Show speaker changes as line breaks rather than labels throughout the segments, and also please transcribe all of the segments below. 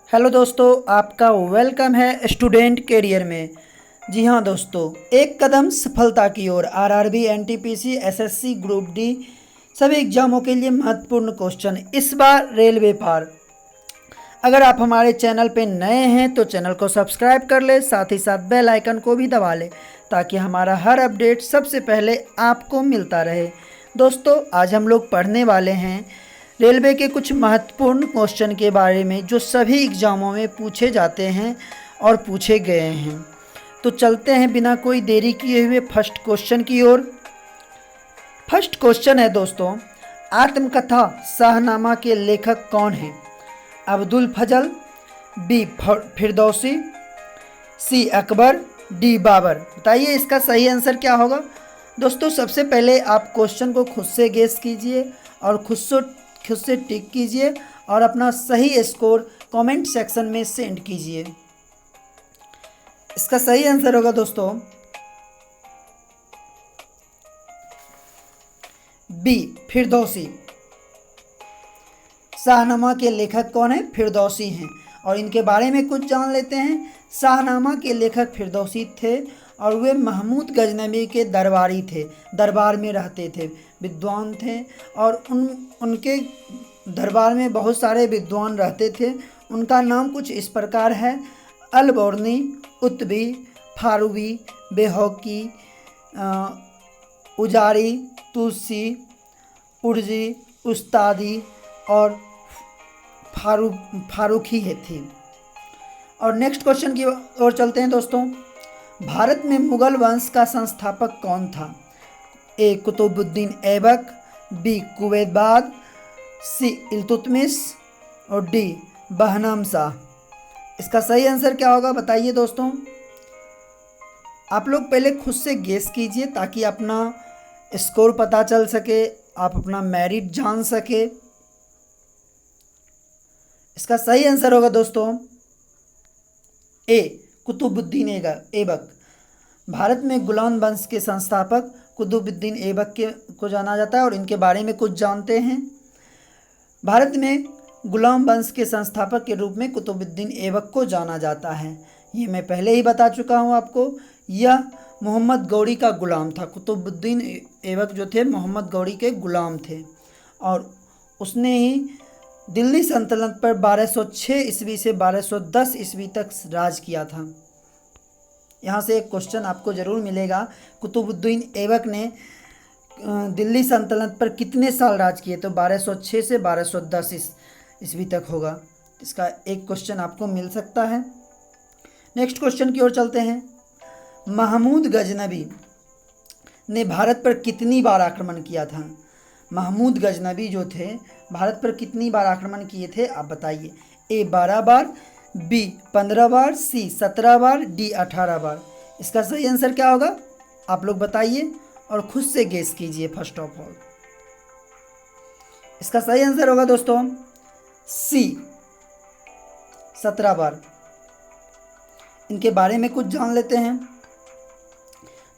Hello दोस्तों, आपका welcome है स्टूडेंट कैरियर में। जी हाँ दोस्तों, एक कदम सफलता की ओर। RRB, NTPC, SSC, group D सभी एग्जामों के लिए महत्वपूर्ण क्वेश्चन इस बार रेलवे पार। अगर आप हमारे चैनल पे नए हैं तो चैनल को सब्सक्राइब कर ले, साथ ही साथ बेल आइकन को भी दबा ले ताकि हमारा हर अपडेट सबसे पहले आपको मिलता रहे। दोस्तों, आज हम लोग पढ़ने वाले हैं रेलवे के कुछ महत्वपूर्ण क्वेश्चन के बारे में जो सभी एग्ज़ामों में पूछे जाते हैं और पूछे गए हैं। तो चलते हैं बिना कोई देरी किए हुए फर्स्ट क्वेश्चन की ओर। फर्स्ट क्वेश्चन है दोस्तों, आत्मकथा शाहनामा के लेखक कौन हैं? अब्दुल फजल, बी फिरदौसी, सी अकबर, डी बाबर। बताइए इसका सही आंसर क्या होगा। दोस्तों, सबसे पहले आप क्वेश्चन को खुद से गेस कीजिए और खुद से टिक कीजिए और अपना सही स्कोर कमेंट सेक्शन में सेंड कीजिए। इसका सही आंसर होगा दोस्तों बी फिरदौसी। शाहनामा के लेखक कौन है? फिरदौसी हैं। और इनके बारे में कुछ जान लेते हैं। शाहनामा के लेखक फिरदौसी थे और वे महमूद गजनवी के दरबारी थे, दरबार में रहते थे, विद्वान थे और उनके दरबार में बहुत सारे विद्वान रहते थे। उनका नाम कुछ इस प्रकार है: अलबोर्नी, उत्बी, फारूवी, बेहौकी, उजारी, तुलसी, उर्जी, उस्तादी और फारूखी है थी। और नेक्स्ट क्वेश्चन की ओर चलते हैं दोस्तों। भारत में मुगल वंश का संस्थापक कौन था? ए कुतुबुद्दीन ऐबक, बी कुबैतबाद, सी इल्तुतमिश और डी बहनाम शाह। इसका सही आंसर क्या होगा बताइए दोस्तों। आप लोग पहले खुद से गेस कीजिए ताकि अपना स्कोर पता चल सके, आप अपना मेरिट जान सके। इसका सही आंसर होगा दोस्तों ए कुतुबुद्दीन ऐबक। भारत में गुलाम वंश के संस्थापक कुतुबुद्दीन ऐबक को जाना जाता है और इनके बारे में कुछ जानते हैं। भारत में गुलाम वंश के संस्थापक के रूप में कुतुबुद्दीन ऐबक को जाना जाता है। ये मैं पहले ही बता चुका हूँ आपको। यह मोहम्मद गौरी का गुलाम था। कुतुबुद्दीन ऐबक जो थे मोहम्मद गौरी के गुलाम थे और उसने ही दिल्ली सल्तनत पर 1206 ईस्वी से 1210 ईस्वी तक राज किया था। यहाँ से एक क्वेश्चन आपको ज़रूर मिलेगा, कुतुबुद्दीन ऐबक ने दिल्ली सल्तनत पर कितने साल राज किए? तो 1206 से 1210 ईस्वी तक होगा। इसका एक क्वेश्चन आपको मिल सकता है। नेक्स्ट क्वेश्चन की ओर चलते हैं। महमूद गजनवी ने भारत पर कितनी बार आक्रमण किया था? महमूद गजनवी जो थे भारत पर कितनी बार आक्रमण किए थे आप बताइए। ए 12 बार, बी 15 बार, सी 17 बार, डी 18 बार। इसका सही आंसर क्या होगा आप लोग बताइए और खुद से गेस कीजिए। फर्स्ट ऑफ ऑल इसका सही आंसर होगा दोस्तों सी 17 बार। इनके बारे में कुछ जान लेते हैं।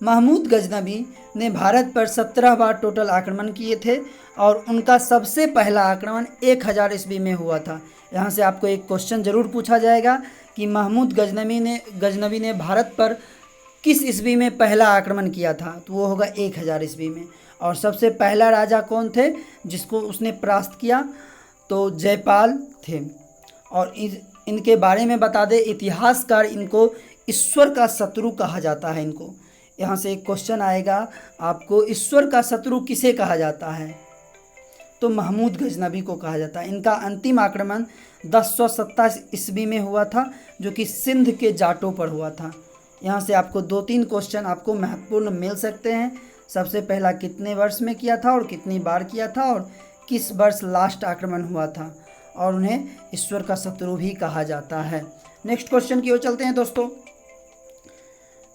महमूद गजनवी ने भारत पर 17 बार टोटल आक्रमण किए थे और उनका सबसे पहला आक्रमण 1000 ईस्वी में हुआ था। यहाँ से आपको एक क्वेश्चन ज़रूर पूछा जाएगा कि महमूद गजनवी ने भारत पर किस ईस्वी में पहला आक्रमण किया था? तो वो होगा 1000 ईस्वी में। और सबसे पहला राजा कौन थे जिसको उसने परास्त किया? तो जयपाल थे। और इनके बारे में बता दें, इतिहासकार इनको ईश्वर का शत्रु कहा जाता है। इनको यहाँ से एक क्वेश्चन आएगा आपको, ईश्वर का शत्रु किसे कहा जाता है? तो महमूद गजनवी को कहा जाता है। इनका अंतिम आक्रमण 1027 ईस्वी में हुआ था जो कि सिंध के जाटों पर हुआ था। यहाँ से आपको 2-3 क्वेश्चन आपको महत्वपूर्ण मिल सकते हैं। सबसे पहला कितने वर्ष में किया था और कितनी बार किया था और किस वर्ष लास्ट आक्रमण हुआ था, और उन्हें ईश्वर का शत्रु भी कहा जाता है। नेक्स्ट क्वेश्चन की ओर चलते हैं दोस्तों।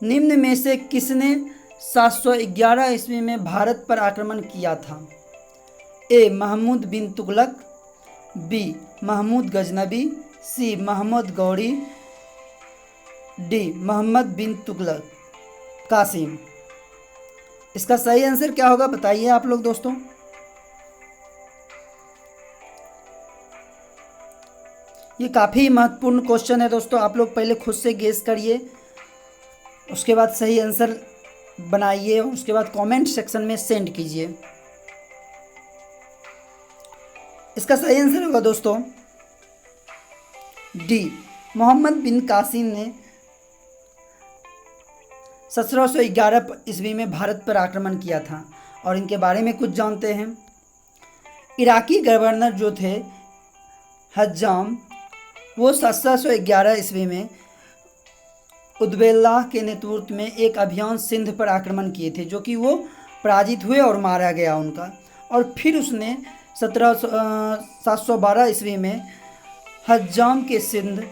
निम्न में से किसने 711 ईस्वी में भारत पर आक्रमण किया था? ए महमूद बिन तुगलक, बी महमूद गजनवी, सी मोहम्मद गौरी, डी मोहम्मद बिन तुगलक कासिम। इसका सही आंसर क्या होगा बताइए आप लोग दोस्तों। ये काफ़ी महत्वपूर्ण क्वेश्चन है दोस्तों, आप लोग पहले खुद से गेस करिए, उसके बाद सही आंसर बनाइए, उसके बाद कमेंट सेक्शन में सेंड कीजिए। इसका सही आंसर होगा दोस्तों डी, मोहम्मद बिन कासिम ने 1711 ईस्वी में भारत पर आक्रमण किया था। और इनके बारे में कुछ जानते हैं। इराकी गवर्नर जो थे हज्जाम, वो 1711 ईस्वी में उदबेल्लाह के नेतृत्व में एक अभियान सिंध पर आक्रमण किए थे, जो कि वो पराजित हुए और मारा गया उनका। और फिर उसने 712 ईस्वी में हज्जाम के सिंध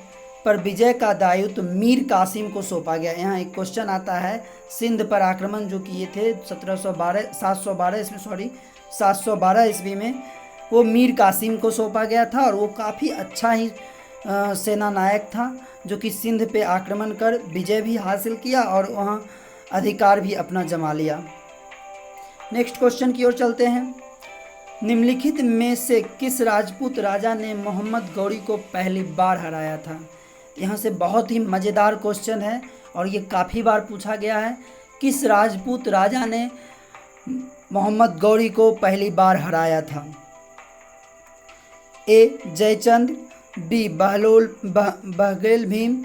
पर विजय का दायित्व मीर कासिम को सौंपा गया। यहाँ एक क्वेश्चन आता है, सिंध पर आक्रमण जो किए थे 712 ईस्वी में, वो मीर कासिम को सौंपा गया था। और वो काफ़ी अच्छा ही सेना नायक था, जो कि सिंध पे आक्रमण कर विजय भी हासिल किया और वहाँ अधिकार भी अपना जमा लिया। नेक्स्ट क्वेश्चन की ओर चलते हैं। निम्नलिखित में से किस राजपूत राजा ने मोहम्मद गौरी को पहली बार हराया था? यहाँ से बहुत ही मज़ेदार क्वेश्चन है और ये काफ़ी बार पूछा गया है। किस राजपूत राजा ने मोहम्मद गौरी को पहली बार हराया था? ए जयचंद, बी बहगेल भीम,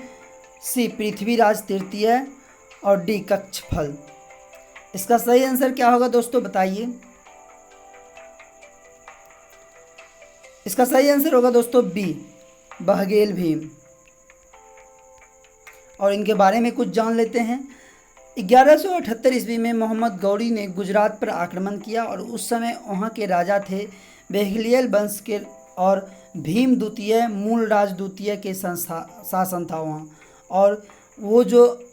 सी पृथ्वीराज तृतीय और डी कक्षफल। इसका सही आंसर क्या होगा दोस्तों, बताइए। इसका सही आंसर होगा दोस्तों बी, बहगेल भीम। और इनके बारे में कुछ जान लेते हैं। 1178 ईस्वी में मोहम्मद गौरी ने गुजरात पर आक्रमण किया और उस समय वहाँ के राजा थे बेहलियल वंश के और भीम द्वितीय मूलराज द्वितीय के शासन था वहाँ। और वो जो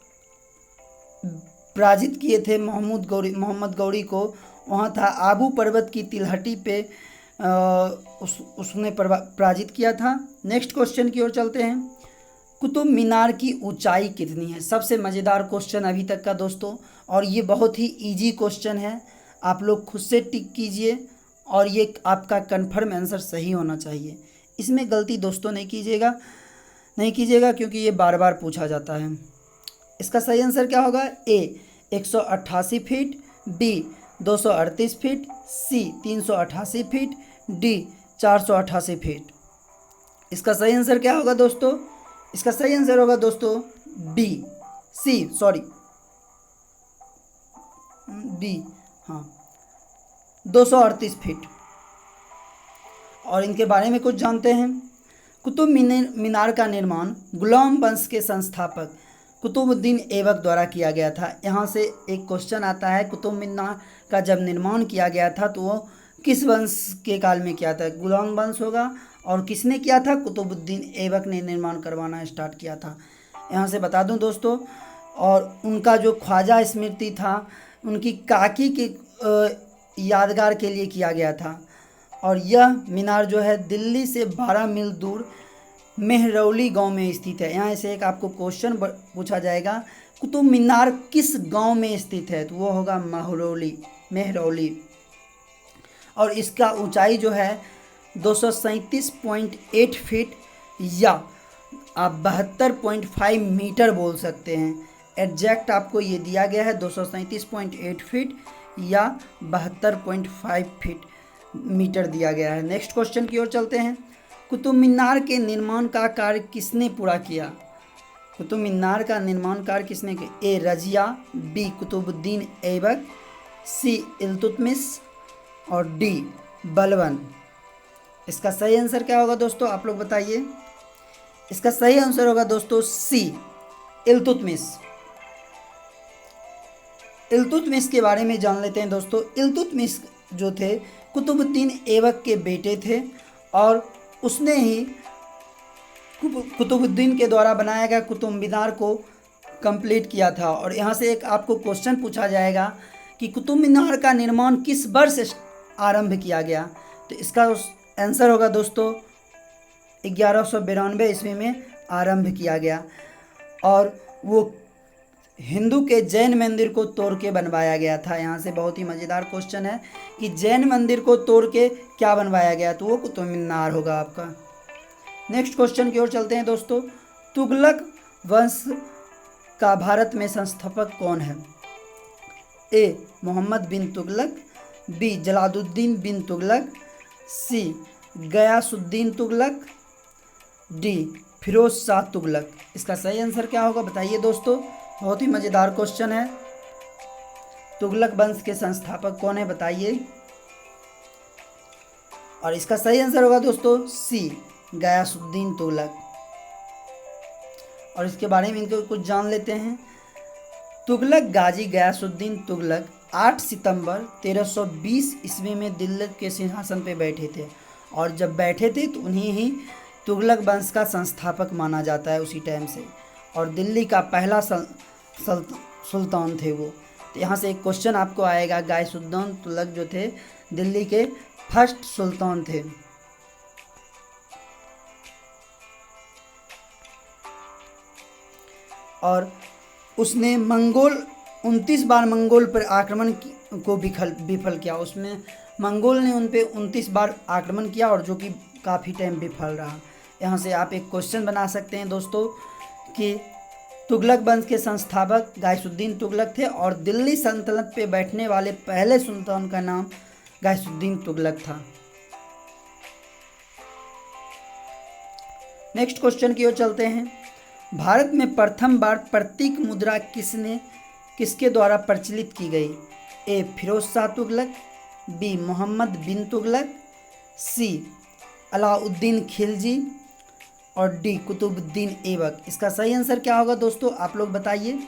पराजित किए थे मोहम्मद गौरी को, वहाँ था आबू पर्वत की तिलहटी पे उसने पराजित किया था। नेक्स्ट क्वेश्चन की ओर चलते हैं। कुतुब मीनार की ऊंचाई कितनी है? सबसे मज़ेदार क्वेश्चन अभी तक का दोस्तों, और ये बहुत ही इजी क्वेश्चन है। आप लोग खुद से टिक कीजिए और ये आपका कन्फर्म आंसर सही होना चाहिए। इसमें गलती दोस्तों नहीं कीजिएगा क्योंकि ये बार बार पूछा जाता है। इसका सही आंसर क्या होगा? ए 188 फीट, बी 238 फीट, सी 388 फीट, डी 488 फीट। इसका सही आंसर क्या होगा दोस्तों? इसका सही आंसर होगा दोस्तों डी, हाँ 238 फीट। और इनके बारे में कुछ जानते हैं। कुतुब मीनार का निर्माण गुलाम वंश के संस्थापक कुतुबुद्दीन ऐबक द्वारा किया गया था। यहाँ से एक क्वेश्चन आता है, कुतुब मीनार का जब निर्माण किया गया था तो वो किस वंश के काल में किया था? गुलाम वंश होगा। और किसने किया था? कुतुबुद्दीन ऐबक ने निर्माण करवाना स्टार्ट किया था। यहाँ से बता दूं दोस्तों, और उनका जो ख्वाजा स्मृति था, उनकी काकी के यादगार के लिए किया गया था। और यह मीनार जो है दिल्ली से 12 मील दूर मेहरौली गांव में स्थित है। यहाँ से एक आपको क्वेश्चन पूछा जाएगा, कुतुब मीनार किस गांव में स्थित है? तो वो होगा मेहरौली। और इसका ऊंचाई जो है 237.8 फीट या आप 72.5 मीटर बोल सकते हैं। एग्जैक्ट आपको ये दिया गया है 237.8 फीट या 72.5 मीटर दिया गया है। नेक्स्ट क्वेश्चन की ओर चलते हैं। कुतुब मीनार के निर्माण का कार्य किसने पूरा किया? कुतुब मीनार का निर्माण कार्य किसने किया? ए रजिया, बी कुतुबुद्दीन ऐबक, सी इल्तुतमिश और डी बलबन। इसका सही आंसर क्या होगा दोस्तों, आप लोग बताइए। इसका सही आंसर होगा दोस्तों सी इल्तुतमिश। इल्तुतमिश के बारे में जान लेते हैं दोस्तों। इल्तुतमिश जो थे कुतुबुद्दीन ऐबक के बेटे थे और उसने ही कुतुबुद्दीन के द्वारा बनाया गया कुतुब मीनार को कंप्लीट किया था। और यहाँ से एक आपको क्वेश्चन पूछा जाएगा कि कुतुब मीनार का निर्माण किस वर्ष आरंभ किया गया? तो इसका आंसर होगा दोस्तों 1192 ईस्वी में आरंभ किया गया। और वो हिंदू के जैन मंदिर को तोड़ के बनवाया गया था। यहाँ से बहुत ही मज़ेदार क्वेश्चन है कि जैन मंदिर को तोड़ के क्या बनवाया गया? तो वो कुतुब मीनार होगा आपका। नेक्स्ट क्वेश्चन की ओर चलते हैं दोस्तों। तुगलक वंश का भारत में संस्थापक कौन है? ए मोहम्मद बिन तुगलक, बी जलालुद्दीन बिन तुगलक, सी गयासुद्दीन तुगलक, डी फिरोज शाह तुगलक। इसका सही आंसर क्या होगा बताइए दोस्तों। बहुत ही मज़ेदार क्वेश्चन है। तुगलक वंश के संस्थापक कौन है बताइए। और इसका सही आंसर होगा दोस्तों सी गयासुद्दीन तुगलक। और इसके बारे में इनको कुछ जान लेते हैं। तुगलक गाजी गयासुद्दीन तुगलक 8 सितंबर 1320 ईस्वी में दिल्ली के सिंहासन पर बैठे थे। और जब बैठे थे तो उन्हीं ही तुगलक वंश का संस्थापक माना जाता है उसी टाइम से। और दिल्ली का पहला सुल्तान थे वो। तो यहाँ से एक क्वेश्चन आपको आएगा, गयासुद्दीन तुगलक जो थे दिल्ली के फर्स्ट सुल्तान थे। और उसने 29 बार मंगोल पर आक्रमण को विफल किया। उसमें मंगोल ने उन पे 29 बार आक्रमण किया और जो कि काफ़ी टाइम विफल रहा। यहाँ से आप एक क्वेश्चन बना सकते हैं दोस्तों कि तुगलक वंश के संस्थापक गयासुद्दीन तुगलक थे और दिल्ली सल्तनत पे बैठने वाले पहले सुल्तान का नाम गयासुद्दीन तुगलक था। नेक्स्ट क्वेश्चन की ओर चलते हैं। भारत में प्रथम बार प्रतीक मुद्रा किसके द्वारा प्रचलित की गई? ए फिरोज शाह तुगलक, बी मोहम्मद बिन तुगलक, सी अलाउद्दीन खिलजी और डी कुतुबुद्दीन ऐबक। इसका सही आंसर क्या होगा दोस्तों आप लोग बताइए।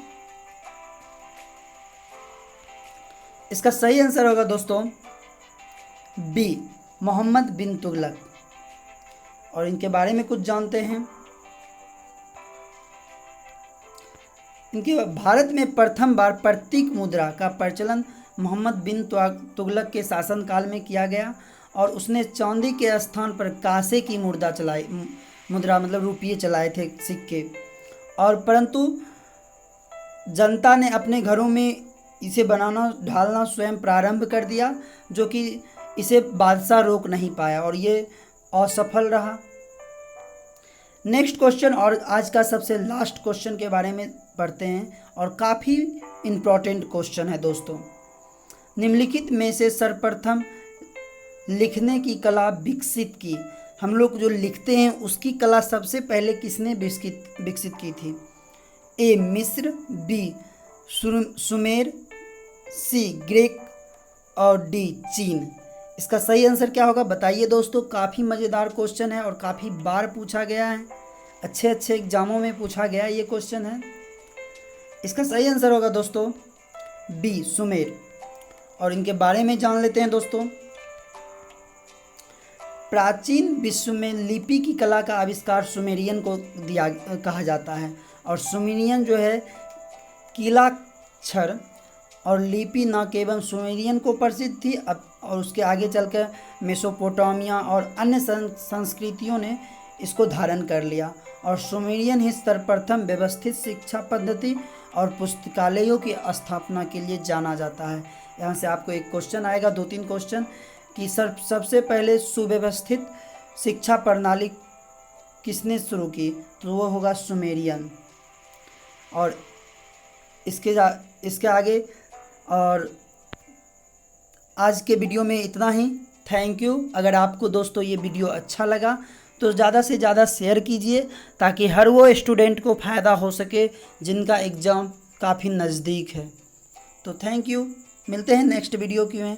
इसका सही आंसर होगा दोस्तों बी मोहम्मद बिन तुगलक। और इनके बारे में कुछ जानते हैं। इनके भारत में प्रथम बार प्रतीक मुद्रा का प्रचलन मोहम्मद बिन तुगलक के शासनकाल में किया गया और उसने चांदी के स्थान पर कांसे की मुद्रा मतलब रुपये चलाए थे, सिक्के। और परंतु जनता ने अपने घरों में इसे बनाना ढालना स्वयं प्रारंभ कर दिया, जो कि इसे बादशाह रोक नहीं पाया और ये असफल रहा। नेक्स्ट क्वेश्चन और आज का सबसे लास्ट क्वेश्चन के बारे में पढ़ते हैं और काफ़ी इम्पोर्टेंट क्वेश्चन है दोस्तों। निम्नलिखित में से सर्वप्रथम लिखने की कला विकसित की। हम लोग जो लिखते हैं उसकी कला सबसे पहले किसने विकसित की थी? ए मिस्र, बी सुमेर, सी ग्रीक और डी चीन। इसका सही आंसर क्या होगा बताइए दोस्तों। काफ़ी मज़ेदार क्वेश्चन है और काफ़ी बार पूछा गया है, अच्छे एग्जामों में पूछा गया ये क्वेश्चन है। इसका सही आंसर होगा दोस्तों बी सुमेर। और इनके बारे में जान लेते हैं दोस्तों। प्राचीन विश्व में लिपि की कला का आविष्कार सुमेरियन को कहा जाता है। और सुमेरियन जो है कीलाक्षर और लिपि न केवल सुमेरियन को प्रसिद्ध थी अब और उसके आगे चलकर मेसोपोटामिया और अन्य संस्कृतियों ने इसको धारण कर लिया। और सुमेरियन ही सर्वप्रथम व्यवस्थित शिक्षा पद्धति और पुस्तकालयों की स्थापना के लिए जाना जाता है। यहाँ से आपको एक क्वेश्चन आएगा, 2-3 क्वेश्चन कि सबसे पहले सुव्यवस्थित शिक्षा प्रणाली किसने शुरू की? तो वो होगा सुमेरियन। और इसके आगे और आज के वीडियो में इतना ही। Thank you. अगर आपको दोस्तों ये वीडियो अच्छा लगा तो ज़्यादा से ज़्यादा शेयर कीजिए ताकि हर वो स्टूडेंट को फ़ायदा हो सके जिनका एग्ज़ाम काफ़ी नज़दीक है। तो थैंक यू, मिलते हैं नेक्स्ट वीडियो में।